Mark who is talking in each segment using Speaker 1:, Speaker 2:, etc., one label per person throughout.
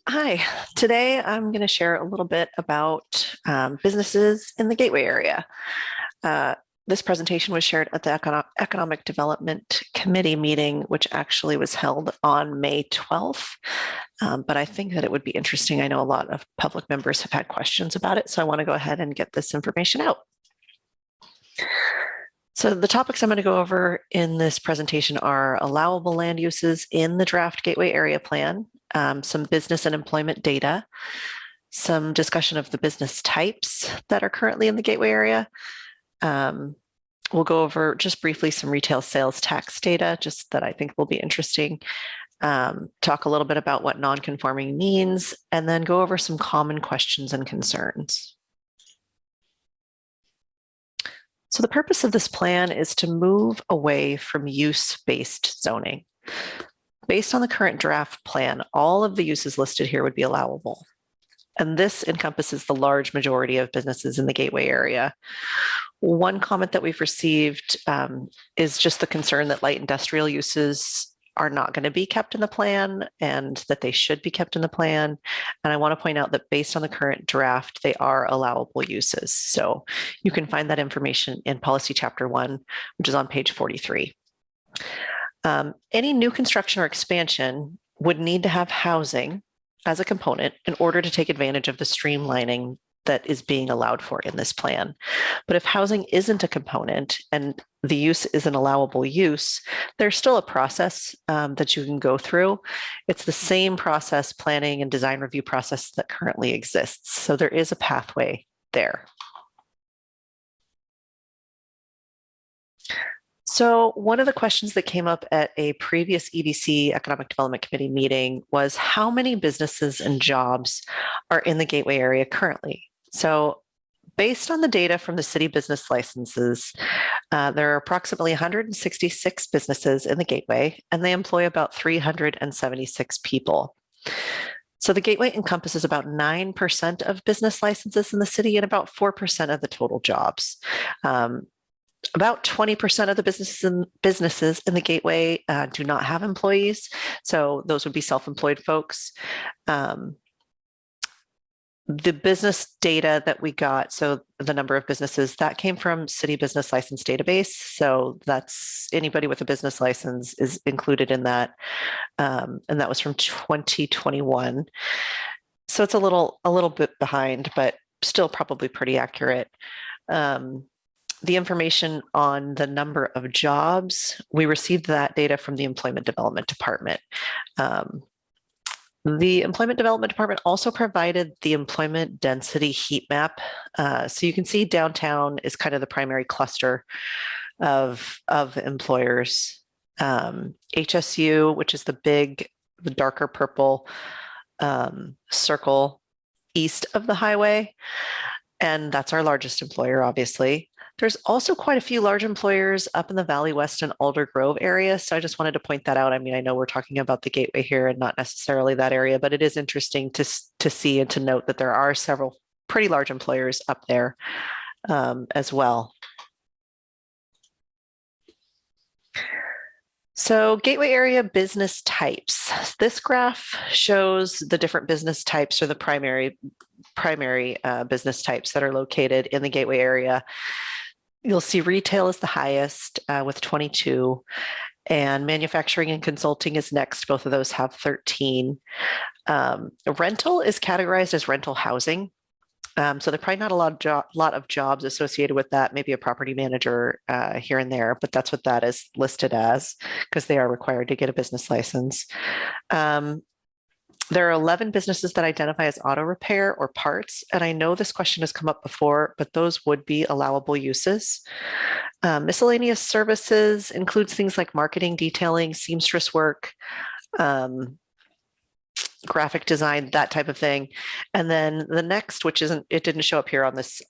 Speaker 1: Hi, today I'm going to share a little bit about businesses in the Gateway area. Uh, this presentation was shared at the Economic Development Committee meeting, which actually was held on May 12th. But I think that it would be interesting. I know a lot of public members have had questions about it, so I want to go ahead and get this information out. So the topics I'm going to go over in this presentation are allowable land uses in the draft Gateway Area Plan, some business and employment data, some discussion of the business types that are currently in the Gateway area. We'll go over just briefly some retail sales tax data, just that I think will be interesting. Talk a little bit about what non-conforming means, and then go over some common questions and concerns. So the purpose of this plan is to move away from use-based zoning. Based on the current draft plan, all of the uses listed here would be allowable. And this encompasses the large majority of businesses in the Gateway area. One comment that we've received is just the concern that light industrial uses are not going to be kept in the plan and that they should be kept in the plan. And I want to point out that based on the current draft, they are allowable uses. So you can find that information in Policy Chapter 1, which is on page 43. Any new construction or expansion would need to have housing as a component in order to take advantage of the streamlining that is being allowed for in this plan. But if housing isn't a component and the use is an allowable use, there's still a process that you can go through. It's the same process, planning and design review process that currently exists. So there is a pathway there. So one of the questions that came up at a previous EDC Economic Development Committee meeting was how many businesses and jobs are in the Gateway area currently? So based on the data from the city business licenses, there are approximately 166 businesses in the Gateway, and they employ about 376 people. So the Gateway encompasses about 9% of business licenses in the city and about 4% of the total jobs. About 20% of the businesses in the Gateway do not have employees. So those would be self-employed folks. The business data that we got, so the number of businesses, that came from City Business License Database. So that's anybody with a business license is included in that. And that was from 2021. So it's a little bit behind, but still probably pretty accurate. The information on the number of jobs, we received that data from the Employment Development Department. The Employment Development Department also provided the employment density heat map. So you can see downtown is kind of the primary cluster of employers. HSU, which is the darker purple circle east of the highway. And that's our largest employer, obviously. There's also quite a few large employers up in the Valley West and Alder Grove area. So I just wanted to point that out. I mean, I know we're talking about the Gateway here and not necessarily that area, but it is interesting to see and to note that there are several pretty large employers up there as well. So Gateway area business types. This graph shows the different business types or the primary business types that are located in the Gateway area. You'll see retail is the highest with 22, and manufacturing and consulting is next. Both of those have 13. Rental is categorized as rental housing. So there's probably not a lot of jobs associated with that, maybe a property manager here and there, but that's what that is listed as because they are required to get a business license. There are 11 businesses that identify as auto repair or parts. And I know this question has come up before, but those would be allowable uses. Miscellaneous services includes things like marketing, detailing, seamstress work, graphic design, that type of thing. And then the next, which it didn't show up here on this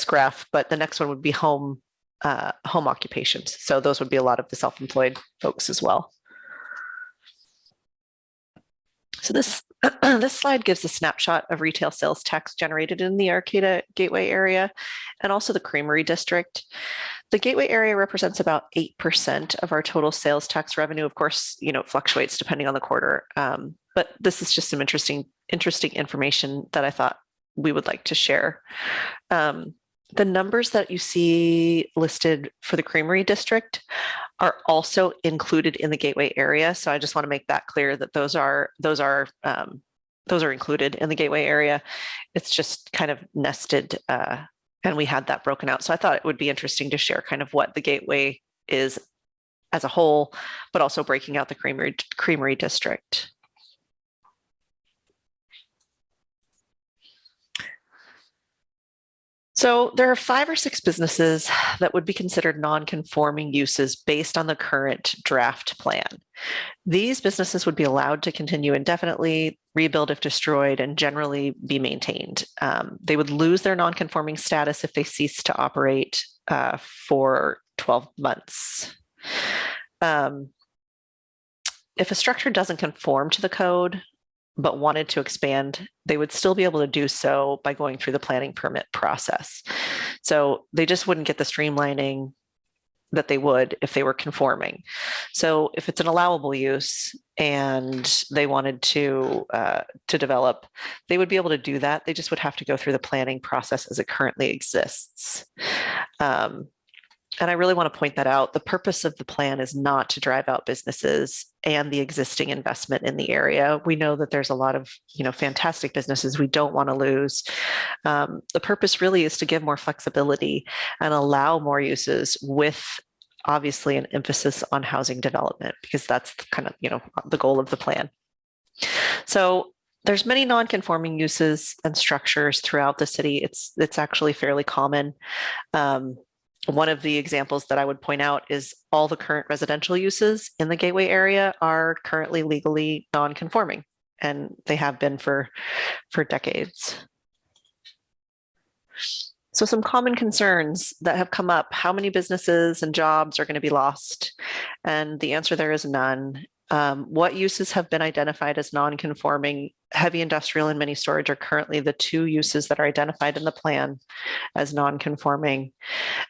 Speaker 1: graph, but the next one would be home occupations. So those would be a lot of the self-employed folks as well. So this slide gives a snapshot of retail sales tax generated in the Arcata Gateway area and also the Creamery District. The Gateway area represents about 8% of our total sales tax revenue. Of course, it fluctuates depending on the quarter. but this is just some interesting information that I thought we would like to share. The numbers that you see listed for the Creamery District are also included in the Gateway area. So I just want to make that clear that those are included in the Gateway area. It's just kind of nested, and we had that broken out. So I thought it would be interesting to share kind of what the Gateway is as a whole, but also breaking out the Creamery District. So there are 5 or 6 businesses that would be considered non-conforming uses based on the current draft plan. These businesses would be allowed to continue indefinitely, rebuild if destroyed, and generally be maintained. They would lose their non-conforming status if they cease to operate for 12 months. If a structure doesn't conform to the code, but wanted to expand, they would still be able to do so by going through the planning permit process. So they just wouldn't get the streamlining that they would if they were conforming. So if it's an allowable use and they wanted to develop, they would be able to do that. They just would have to go through the planning process as it currently exists. And I really want to point that out. The purpose of the plan is not to drive out businesses and the existing investment in the area. We know that there's a lot of, fantastic businesses we don't want to lose. The purpose really is to give more flexibility and allow more uses with obviously an emphasis on housing development, because that's kind of, the goal of the plan. So there's many non-conforming uses and structures throughout the city. It's actually fairly common. One of the examples that I would point out is all the current residential uses in the Gateway area are currently legally non-conforming, and they have been for decades. So some common concerns that have come up: how many businesses and jobs are going to be lost? And the answer there is none. What uses have been identified as non-conforming? Heavy industrial and mini storage are currently the 2 uses that are identified in the plan as non-conforming.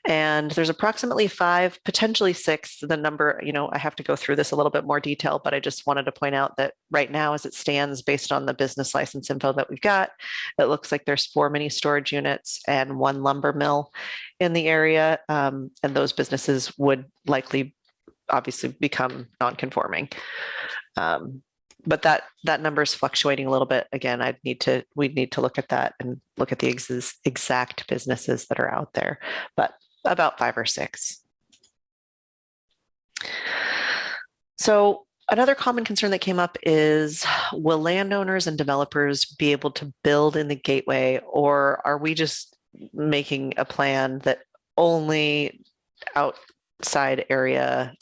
Speaker 1: And there's approximately 5, potentially 6. The number, I have to go through this a little bit more detail, but I just wanted to point out that right now, as it stands, based on the business license info that we've got, it looks like there's 4 mini storage units and 1 lumber mill in the area. And those businesses would likely obviously become non-conforming. But that number is fluctuating a little bit. Again, we'd need to look at that and look at the exact businesses that are out there, but about 5 or 6. So another common concern that came up is, will landowners and developers be able to build in the Gateway, or are we just making a plan that only outside area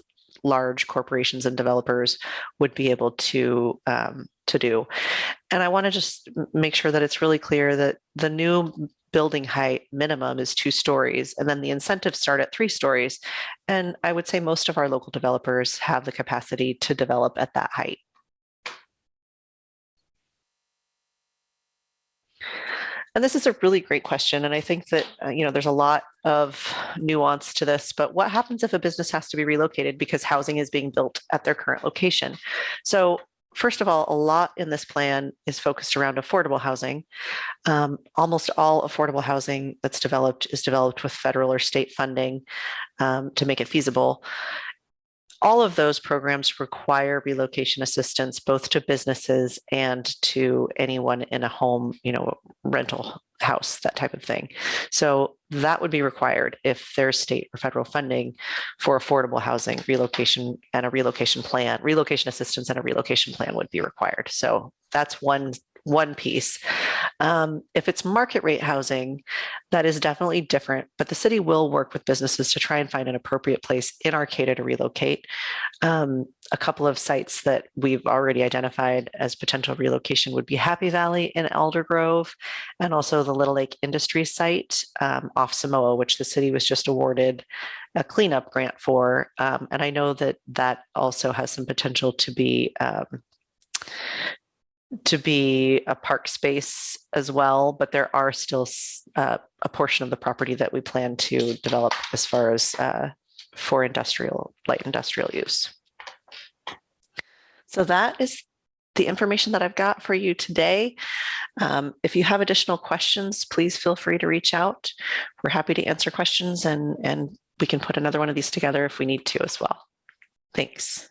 Speaker 1: large corporations and developers would be able to do? And I want to just make sure that it's really clear that the new building height minimum is 2 stories, and then the incentives start at 3 stories. And I would say most of our local developers have the capacity to develop at that height. And this is a really great question. And I think that, there's a lot of nuance to this, but what happens if a business has to be relocated because housing is being built at their current location? So first of all, a lot in this plan is focused around affordable housing. Almost all affordable housing that's developed is developed with federal or state funding to make it feasible. All of those programs require relocation assistance, both to businesses and to anyone in a home, rental house, that type of thing. So that would be required if there's state or federal funding for affordable housing. Relocation and a relocation plan, relocation assistance and a relocation plan would be required. So that's one piece. If it's market rate housing, that is definitely different, but the city will work with businesses to try and find an appropriate place in Arcata to relocate. A couple of sites that we've already identified as potential relocation would be Happy Valley in Elder Grove, and also the Little Lake Industries site off Samoa, which the city was just awarded a cleanup grant for. And I know that also has some potential to be a park space as well, but there are still a portion of the property that we plan to develop as far as for light industrial use. So that is the information that I've got for you today. If you have additional questions, please feel free to reach out. We're happy to answer questions, and we can put another one of these together if we need to as well. Thanks.